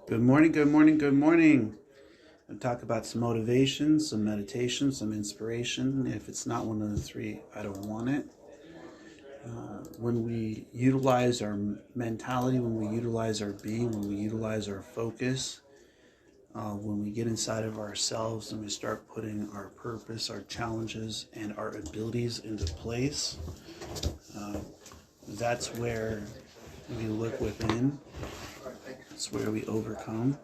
Good morning, good morning, good morning. I'll talk about some motivation, some meditation, some inspiration. If it's not one of the three, I don't want it. When we utilize our mentality, when we utilize our being, when we utilize our focus, when we get inside of ourselves and we start putting our purpose, our challenges, and our abilities into place, that's where we look within. It's where we overcome.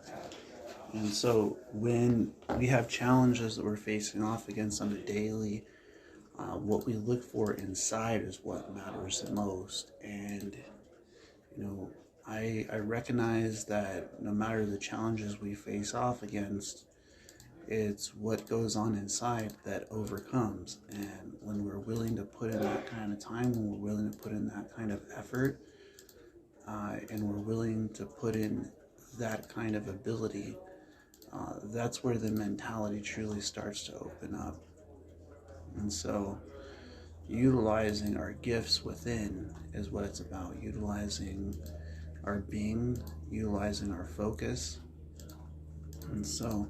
And so when we have challenges that we're facing off against on a daily, what we look for inside is what matters the most. And, I recognize that no matter the challenges we face off against, it's what goes on inside that overcomes. And when we're willing to put in that kind of time, when we're willing to put in that kind of effort, and we're willing to put in that kind of ability, that's where the mentality truly starts to open up. And so utilizing our gifts within is what it's about. Utilizing our being, utilizing our focus. And so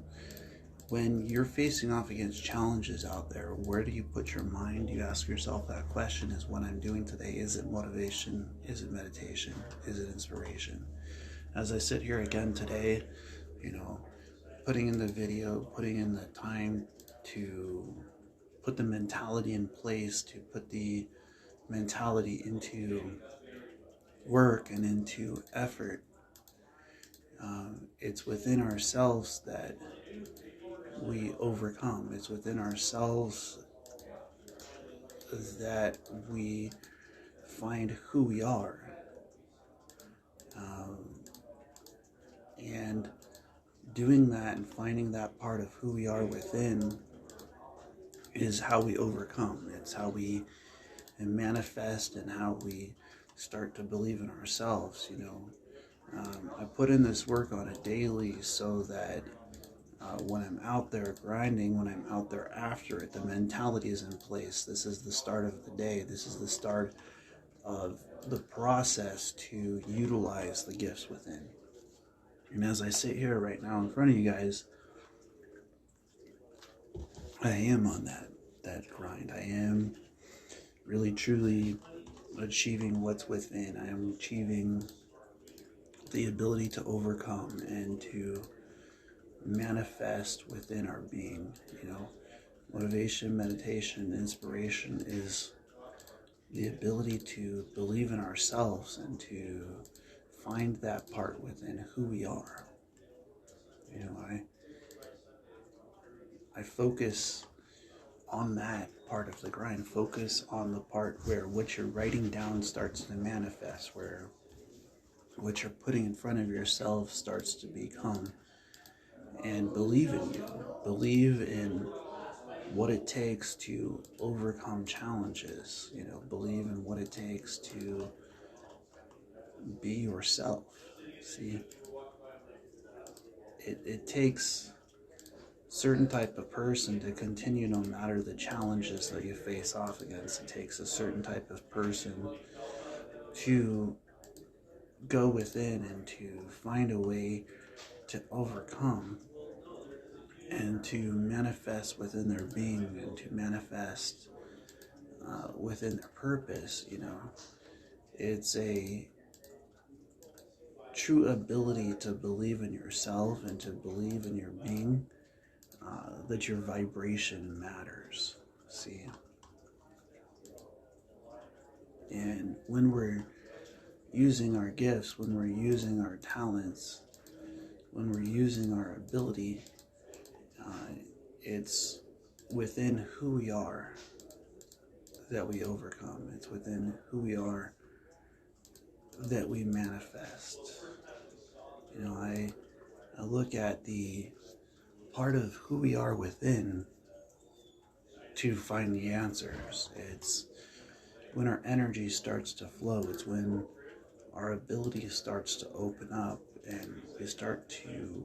when you're facing off against challenges out there, where do you put your mind? You ask yourself that question: is what I'm doing today, is it motivation? Is it meditation? Is it inspiration? As I sit here again today, putting in the video, putting in the time to put the mentality in place, to put the mentality into work and into effort. It's within ourselves that we overcome. It's within ourselves that we find who we are. And doing that and finding that part of who we are within is how we overcome. It's how we manifest and how we start to believe in ourselves. I put in this work on a daily so that when I'm out there grinding, when I'm out there after it, the mentality is in place. This is the start of the day. This is the start of the process to utilize the gifts within. And as I sit here right now in front of you guys, I am on that grind. I am really truly achieving what's within. I am achieving the ability to overcome and to manifest within our being. Motivation, meditation, inspiration is the ability to believe in ourselves and to find that part within who we are. I focus on that part of the grind. Focus on the part where what you're writing down starts to manifest, where what you're putting in front of yourself starts to become. And believe in you. Believe in what it takes to overcome challenges. Believe in what it takes to be yourself. See, it takes certain type of person to continue no matter the challenges that you face off against. It takes a certain type of person to go within and to find a way to overcome and to manifest within their being and to manifest within their purpose. It's a true ability to believe in yourself and to believe in your being, that your vibration matters. See, and when we're using our gifts, when we're using our talents, when we're using our ability, it's within who we are that we overcome. It's within who we are that we manifest. I look at the part of who we are within to find the answers. It's when our energy starts to flow. It's when our ability starts to open up and we start to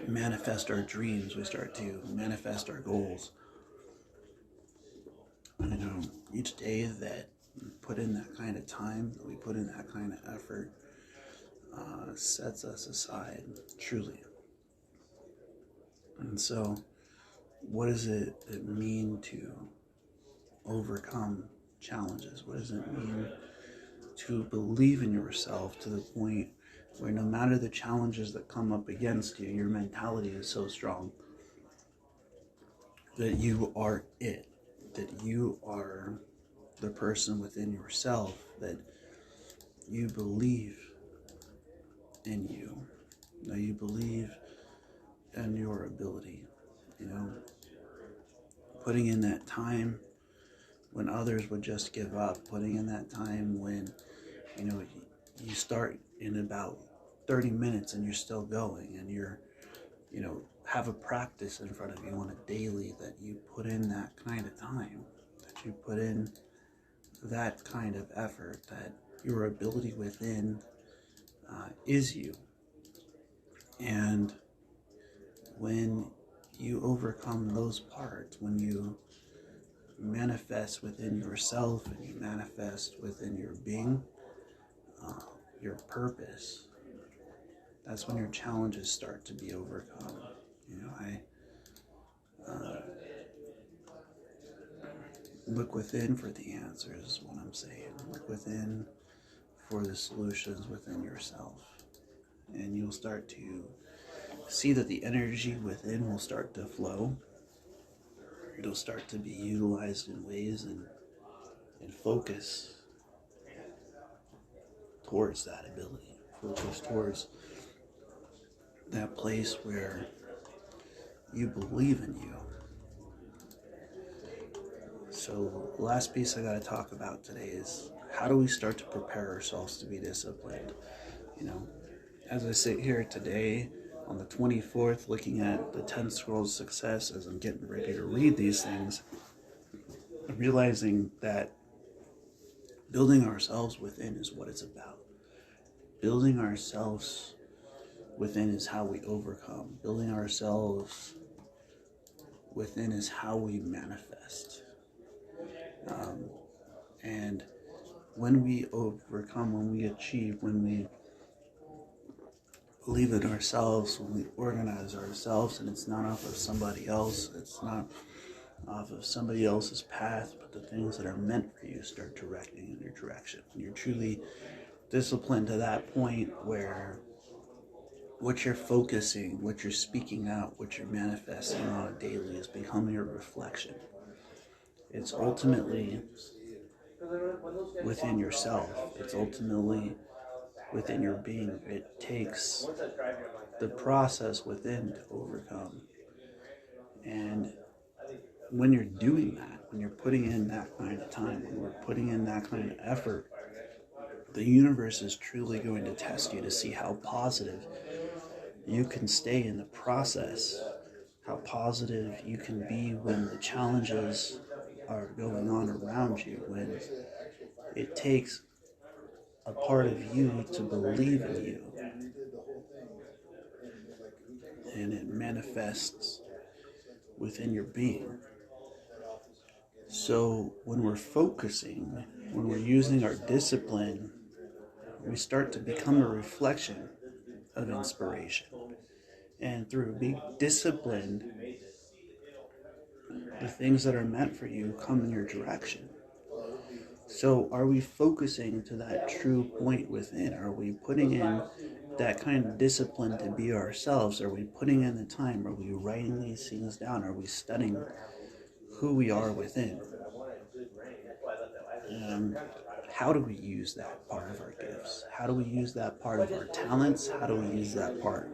manifest our dreams. We start to manifest our goals. Each day that we put in that kind of time, that we put in that kind of effort, sets us aside, truly. And so, what does it mean to overcome challenges? What does it mean to believe in yourself to the point where no matter the challenges that come up against you, your mentality is so strong that you are it, that you are the person within yourself, that you believe in you, that you believe in your ability, putting in that time when others would just give up, putting in that time when, you start in about 30 minutes and you're still going, and you're, have a practice in front of you on a daily, that you put in that kind of time, that you put in that kind of effort, that your ability within is you. And when you overcome those parts, when you manifest within yourself and you manifest within your being, your purpose, that's when your challenges start to be overcome. I look within for the answers, is what I'm saying. Look within for the solutions within yourself. And you'll start to see that the energy within will start to flow. It'll start to be utilized in ways and focus towards that ability. Focus towards that place where you believe in you. So the last piece I got to talk about today is, how do we start to prepare ourselves to be disciplined? As I sit here today on the 24th, looking at the 10 Scrolls of Success as I'm getting ready to read these things, I'm realizing that building ourselves within is what it's about. Building ourselves within is how we overcome. Building ourselves within is how we manifest. And when we overcome, when we achieve, when we believe in ourselves, when we organize ourselves, and it's not off of somebody else, it's not off of somebody else's path, but the things that are meant for you start directing in your direction. When you're truly disciplined to that point where what you're focusing, what you're speaking out, what you're manifesting on a daily is becoming a reflection. It's ultimately within yourself. It's ultimately within your being. It takes the process within to overcome. And when you're doing that, when you're putting in that kind of time, when we're putting in that kind of effort, the universe is truly going to test you to see how positive you can stay in the process, how positive you can be when the challenges are going on around you, when it takes a part of you to believe in you, and it manifests within your being. So when we're focusing, when we're using our discipline, we start to become a reflection of inspiration. And through being disciplined, the things that are meant for you come in your direction. So are we focusing to that true point within? Are we putting in that kind of discipline to be ourselves? Are we putting in the time? Are we writing these things down? Are we studying who we are within? How do we use that part of our gifts? How do we use that part of our talents? How do we use that part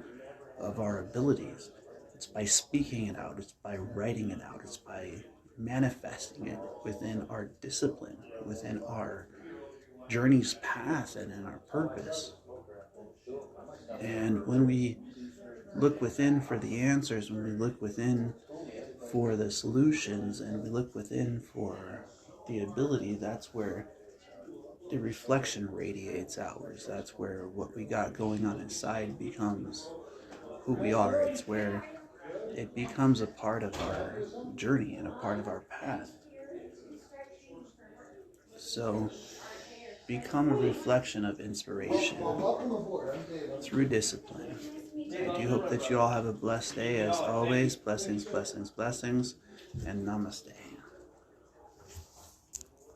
of our abilities? It's by speaking it out. It's by writing it out. It's by manifesting it within our discipline, within our journey's path, and in our purpose. And when we look within for the answers, when we look within for the solutions, and we look within for the ability, that's where the reflection radiates outwards. That's where what we got going on inside becomes who we are. It's where it becomes a part of our journey and a part of our path. So become a reflection of inspiration through discipline. I do hope that you all have a blessed day. As always, blessings, blessings, blessings, and namaste.